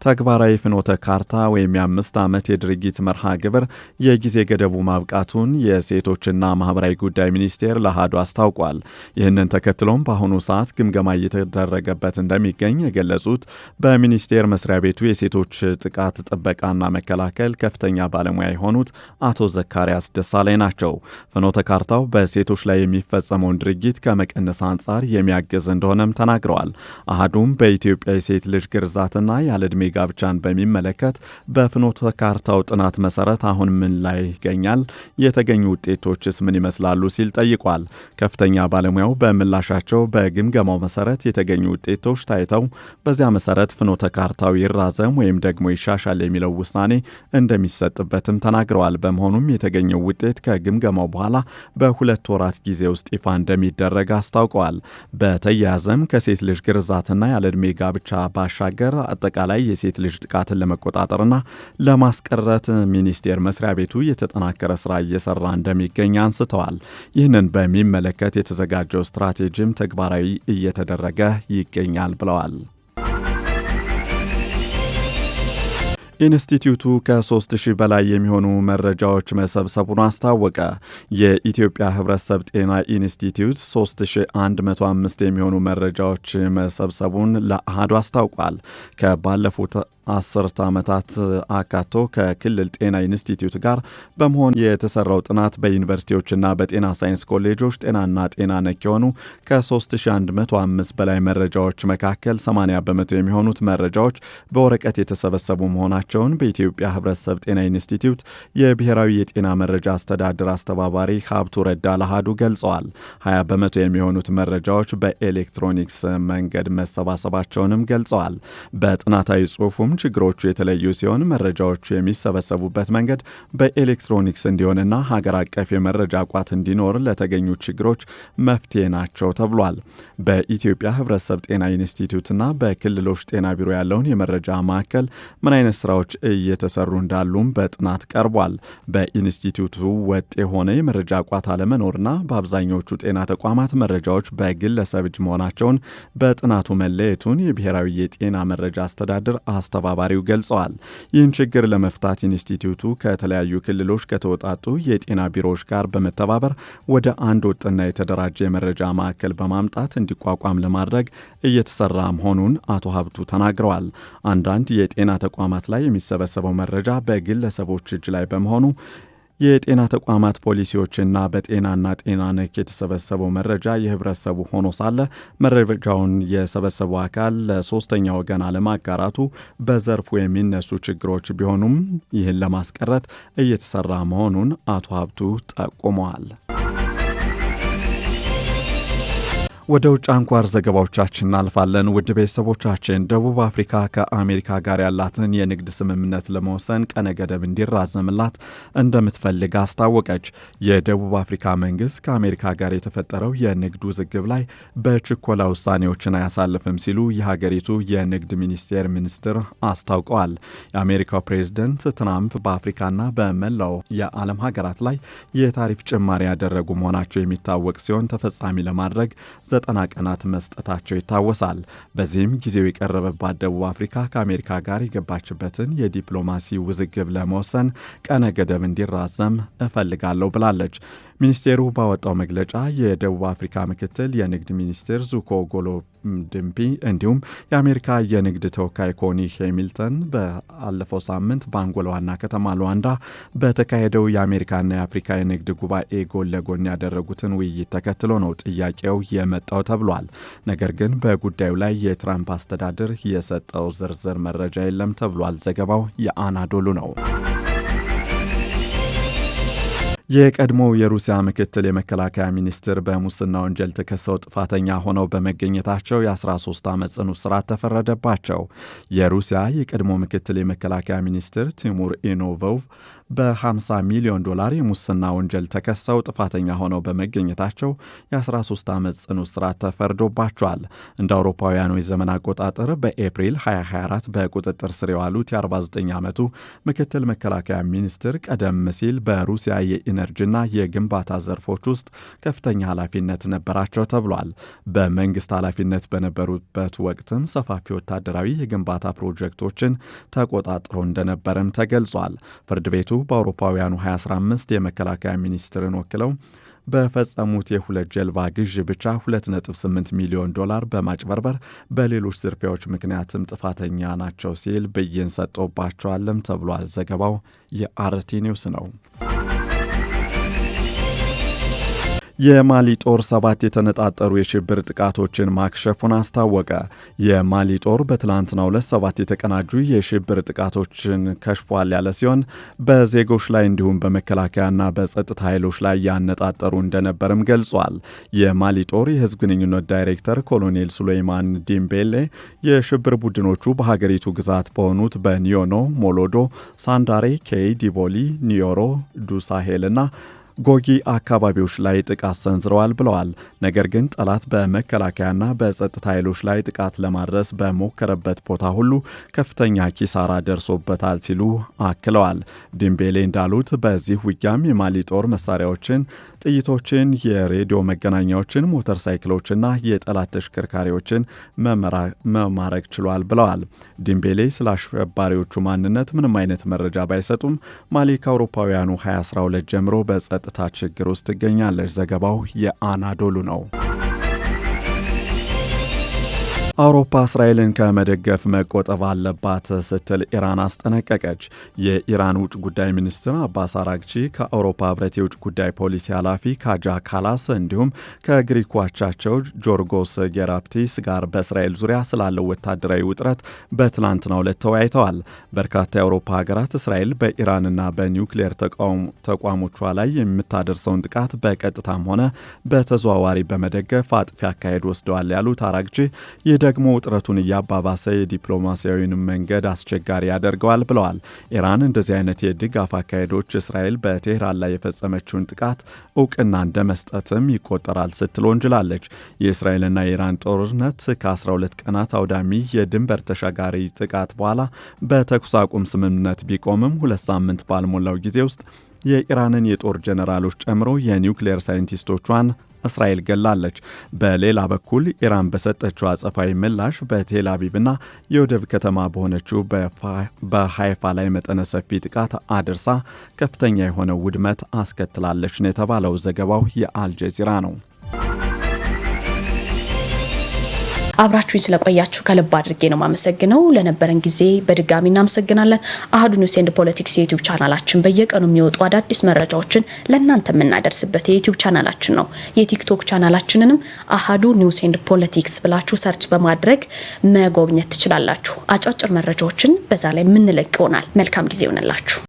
ተግባራዊ ፍኖተ ካርታ ወይም የ5 ዓመት የድርጊት መርሃ ግብር የጊዜ ገደቡ ማብቃቱን የሴቶችና ማህበራዊ ጉዳይ ሚኒስቴር ለአሃዱ አስታውቋል። ይህንን ተከትሎም በአሁኑ ሰዓት ግምገማ እየተደረገበት እንደሚገኝ የገለጹት በሚኒስቴር መስሪያ ቤቱ የሴቶች ጥቃት ጥበቃና መከላከል ከፍተኛ ባለሙያ የሆኑት አቶ ዘካሪያስ ደሳለኝ ናቸው። ፍኖተ ካርታው በሴቶች ላይ የሚፈጸመውን ድርጊት ከመቀነስ አንጻር የሚያግዝ እንደሆነም ተናግረዋል። አሃዱም በኢትዮጵያ የሴት ልጅ ግርዛትና ያለ ዕድሜ ጋብቻን በሚመለከት በፍኖተ ካርታው ጥናት መሰረት አሁን ምን ላይ ይገኛል፣ የተገኙ ውጤቶችስ ምን ይመስላሉ ሲል ጠይቋል። ከፍተኛ ባለሙያው በምላሻቸው በግምገማው መሰረት የተገኙ ውጤቶች ታይተው በዚያ መሰረት ፍኖተ ካርታው ይራዘም ወይም ደግሞ ይሻሻል የሚለው ውሳኔ እንደሚሰጥበትም ተናግረዋል። በመሆኑም የተገኘው ውጤት ከግምገማው በኋላ በ2 ወራት ጊዜ ውስጥ ይፋ እንደሚደረግ አስታውቀዋል። በተያያዘም ከሴት ልጅ ግርዛትና ያለ ዕድሜ ጋብቻ ባሻገር አጠቃላይ የሴት ልጅ ጥቃትን ለመቆጣጠርና ለማስቀረት ሚኒስቴር መስሪያ ቤቱ የተጠናከረ ስራ እየሰራ እንደሚገኝ አንስተዋል። ይህንን በሚመለከት የተዘጋጀው ስትራቴጂም ተግባራዊ እየተደረገ ይገኛል ብለዋል። ኢንስቲትዩቱ ከ3000 በላይ የሚሆኑ መረጃዎች መሰብሰቡን አስታወቀ። የኢትዮጵያ ሕብረተሰብ ጤና ኢንስቲትዩት 3105 የሚሆኑ መረጃዎች መሰብሰቡን ለአሃዱ አስታውቋል። ከባለፉት 10 ዓመታት አካቶ ከክልል ጤና ኢንስቲትዩት ጋር በመሆን የተሰራው ጥናት በዩኒቨርሲቲዎችና በጤና ሳይንስ ኮሌጆች ጤናና ጤና ነክ የሆኑ ከ3105 በላይ መረጃዎች መካከል 80 በመቶ የሚሆኑት መረጃዎች በወረቀት የተሰበሰቡ መሆናቸውን በኢትዮጵያ ሕብረተሰብ ጤና ኢንስቲትዩት የብሔራዊ የጤና መረጃ አስተዳደር አስተባባሪ ሀብቱ ረዳ ለአሃዱ ገልጸዋል። 20 በመቶ የሚሆኑት መረጃዎች በኤሌክትሮኒክስ መንገድ መሰባሰባቸውንም ገልጸዋል። በጥናታዊ ጽሑፉም ችግሮቹ የተለዩ ሲሆን መረጃዎቹ የሚሰበሰቡበት መንገድ በኤሌክትሮኒክስ እንዲሆንና ሀገር አቀፍ የመረጃ ቋት እንዲኖር ለተገኙ ችግሮች መፍትሄ ናቸው ተብሏል። በኢትዮጵያ ሕብረተሰብ ጤና ኢንስቲትዩትና በክልሎች ጤና ቢሮ ያለውን የመረጃ ማዕከል ምን አይነት ስራዎች እየተሰሩ እንዳሉም በጥናት ቀርቧል። በኢንስቲትዩቱ ወጥ የሆነ የመረጃ ቋት አለመኖርና በአብዛኞቹ ጤና ተቋማት መረጃዎች በግለሰብ እጅ መሆናቸውን በጥናቱ መለየቱን የብሔራዊ የጤና መረጃ አስተዳደር አስተባባሪው ገልጸዋል። ይህን ችግር ለመፍታት ኢንስቲትዩቱ ከተለያዩ ክልሎች ከተወጣጡ የጤና ቢሮዎች ጋር በመተባበር ወደ አንድ ወጥና የተደራጀ የመረጃ ማዕከል በማምጣት እንዲቋቋም ለማድረግ እየተሰራ መሆኑን አቶ ሀብቱ ተናግረዋል። አንዳንድ የጤና ተቋማት ላይ የሚሰበሰበው መረጃ በግለሰቦች እጅ ላይ በመሆኑ የጤና ተቋማት ፖሊሲዎችና በጤናና ጤና ነክ የተሰበሰበው መረጃ የህብረተሰቡ ሆኖ ሳለ መረጃውን የሰበሰበው አካል ለሶስተኛ ወገን አለማጋራቱ በዘርፉ የሚነሱ ችግሮች ቢሆኑም ይህን ለማስቀረት እየተሰራ መሆኑን አቶ ሀብቱ ጠቁመዋል። ወደ ውጭ አንኳር ዘገባዎቻችን እናልፋለን። ውድ ቤተሰቦቻችን ደቡብ አፍሪካ ከአሜሪካ ጋር ያላትን የንግድ ስምምነት ለመወሰን ቀነ ገደብ እንዲራዘምላት እንደምትፈልግ አስታወቀች። የደቡብ አፍሪካ መንግስት ከአሜሪካ ጋር የተፈጠረው የንግድ ውዝግብ ላይ በችኮላ ውሳኔዎችን አያሳልፍም ሲሉ የሀገሪቱ የንግድ ሚኒስትር አስታውቀዋል። የአሜሪካው ፕሬዝደንት ትራምፕ በአፍሪካና በመላው የዓለም ሀገራት ላይ የታሪፍ ጭማሪ ያደረጉ መሆናቸው የሚታወቅ ሲሆን ተፈጻሚ ለማድረግ 90 ቀናት መስጠታቸው ይታወሳል። በዚህም ጊዜው የቀረበባት ደቡብ አፍሪካ ከአሜሪካ ጋር የገባችበትን የዲፕሎማሲ ውዝግብ ለመወሰን ቀነ ገደብ እንዲራዘም እፈልጋለሁ ብላለች። ሚኒስቴሩ ባወጣው መግለጫ የደቡብ አፍሪካ ምክትል የንግድ ሚኒስትር ዙኮ ጎሎ ድምፒ እንዲሁም የአሜሪካ የንግድ ተወካይ ኮኒ ሄሚልተን በአለፈው ሳምንት በአንጎላ ዋና ከተማ ሉዋንዳ በተካሄደው የአሜሪካና የአፍሪካ የንግድ ጉባኤ ጎን ለጎን ያደረጉትን ውይይት ተከትሎ ነው ጥያቄው የመጣው ተብሏል። ነገር ግን በጉዳዩ ላይ የትራምፕ አስተዳደር የሰጠው ዝርዝር መረጃ የለም ተብሏል። ዘገባው የአናዶሉ ነው። የቀድሞው የሩሲያ ምክትል የመከላከያ ሚኒስትር በሙስና ወንጀል ተከሰው ጥፋተኛ ሆነው በመገኘታቸው የ13 ዓመት ጽኑ እስራት ተፈረደባቸው። የሩሲያ የቀድሞ ምክትል የመከላከያ ሚኒስትር ቲሙር ኢኖቮቭ በ50 ሚሊዮን ዶላር የሙስና ወንጀል ተከሰው ጥፋተኛ ሆነው በመገኘታቸው የ13 ዓመት ጽኑ እስራት ተፈርዶባቸዋል። እንደ አውሮፓውያኑ የዘመን አቆጣጠር በኤፕሪል 2024 በቁጥጥር ስር የዋሉት የ49 ዓመቱ ምክትል መከላከያ ሚኒስትር ቀደም ሲል በሩሲያ የኢነርጂና የግንባታ ዘርፎች ውስጥ ከፍተኛ ኃላፊነት ነበራቸው ተብሏል። በመንግስት ኃላፊነት በነበሩበት ወቅትም ሰፋፊ ወታደራዊ የግንባታ ፕሮጀክቶችን ተቆጣጥሮ እንደነበረም ተገልጿል። ፍርድ ቤቱ በአውሮፓውያኑ 2015 የመከላከያ ሚኒስትርን ወክለው በፈጸሙት የሁለት ጀልባ ግዥ ብቻ 2.8 ሚሊዮን ዶላር በማጭበርበር በሌሎች ዝርፊያዎች ምክንያትም ጥፋተኛ ናቸው ሲል ብይን ሰጥቶባቸዋልም ተብሏል። ዘገባው የአርቲ ኒውስ ነው። የማሊ ጦር 7 የተነጣጠሩ የሽብር ጥቃቶችን ማክሸፉን አስታወቀ። የማሊ ጦር በትላንትናው ዕለት 7 የተቀናጁ የሽብር ጥቃቶችን ከሽፏል ያለ ሲሆን በዜጎች ላይ እንዲሁም በመከላከያና በጸጥታ ኃይሎች ላይ ያነጣጠሩ እንደነበርም ገልጿል። የማሊ ጦር የህዝብ ግንኙነት ዳይሬክተር ኮሎኔል ሱሌይማን ዲምቤሌ የሽብር ቡድኖቹ በሀገሪቱ ግዛት በሆኑት በኒዮኖ፣ ሞሎዶ፣ ሳንዳሬ፣ ኬይ፣ ዲቦሊ፣ ኒዮሮ፣ ዱሳሄልና ጎጊ አካባቢዎች ላይ ጥቃት ሰንዝረዋል ብለዋል። ነገር ግን ጠላት በመከላከያና በጸጥታ ኃይሎች ላይ ጥቃት ለማድረስ በሞከረበት ቦታ ሁሉ ከፍተኛ ኪሳራ ደርሶበታል ሲሉ አክለዋል። ዲምቤሌ እንዳሉት በዚህ ውጊያም የማሊ ጦር መሳሪያዎችን፣ ጥይቶችን፣ የሬዲዮ መገናኛዎችን፣ ሞተር ሳይክሎችና የጠላት ተሽከርካሪዎችን መማረክ ችሏል ብለዋል። ዲምቤሌ ስለ አሸባሪዎቹ ማንነት ምንም አይነት መረጃ ባይሰጡም ማሊ ከአውሮፓውያኑ 2012 ጀምሮ በጸጥታ ችግር ውስጥ ትገኛለች። ዘገባው የአናዶሉ ነው። አውሮፓ እስራኤልን ከመደገፍ መቆጠብ አለባት ስትል ኢራን አስጠነቀቀች። የኢራን ውጭ ጉዳይ ሚኒስትር አባስ አራግቺ ከአውሮፓ ህብረት የውጭ ጉዳይ ፖሊሲ ኃላፊ ካጃ ካላስ እንዲሁም ከግሪክ አቻቸው ጆርጎስ ጌራፕቲስ ጋር በእስራኤል ዙሪያ ስላለው ወታደራዊ ውጥረት በትላንትናው ዕለት ተወያይተዋል። በርካታ የአውሮፓ ሀገራት እስራኤል በኢራንና በኒውክሌር ተቋሞቿ ላይ የምታደርሰውን ጥቃት በቀጥታም ሆነ በተዘዋዋሪ በመደገፍ አጥፊ አካሄድ ወስደዋል ያሉት አራግቺ ይህ ደግሞ ውጥረቱን እያባባሰ የዲፕሎማሲያዊን መንገድ አስቸጋሪ ያደርገዋል ብለዋል። ኢራን እንደዚህ አይነት የድጋፍ አካሄዶች እስራኤል በቴህራን ላይ የፈጸመችውን ጥቃት እውቅና እንደ መስጠትም ይቆጠራል ስትል ወንጅላለች። የእስራኤልና የኢራን ጦርነት ከ12 ቀናት አውዳሚ የድንበር ተሻጋሪ ጥቃት በኋላ በተኩስ አቁም ስምምነት ቢቆምም 2 ሳምንት ባልሞላው ጊዜ ውስጥ የኢራንን የጦር ጀነራሎች ጨምሮ የኒውክሌር ሳይንቲስቶቿን እስራኤል ገላለች። በሌላ በኩል ኢራን በሰጠችው አጸፋዊ ምላሽ በቴል አቪቭና የወደብ ከተማ በሆነችው በሃይፋ ላይ መጠነ ሰፊ ጥቃት አድርሳ ከፍተኛ የሆነ ውድመት አስከትላለች ነው የተባለው። ዘገባው የአልጀዚራ ነው። አብራችሁኝ ስለቆያችሁ ከልብ አድርጌ ነው ማመሰግነው። ለነበረን ጊዜ በድጋሚ እናመሰግናለን። አሃዱ ኒውስ ኤንድ ፖለቲክስ የዩቲዩብ ቻናላችን በየቀኑ የሚወጡ አዳዲስ መረጃዎችን ለእናንተ የምናደርስበት የዩቲዩብ ቻናላችን ነው። የቲክቶክ ቻናላችንንም አሃዱ ኒውስ ኤንድ ፖለቲክስ ብላችሁ ሰርች በማድረግ መጎብኘት ትችላላችሁ። አጫጭር መረጃዎችን በዛ ላይ የምንለቅ ይሆናል። መልካም ጊዜ ይሆንላችሁ።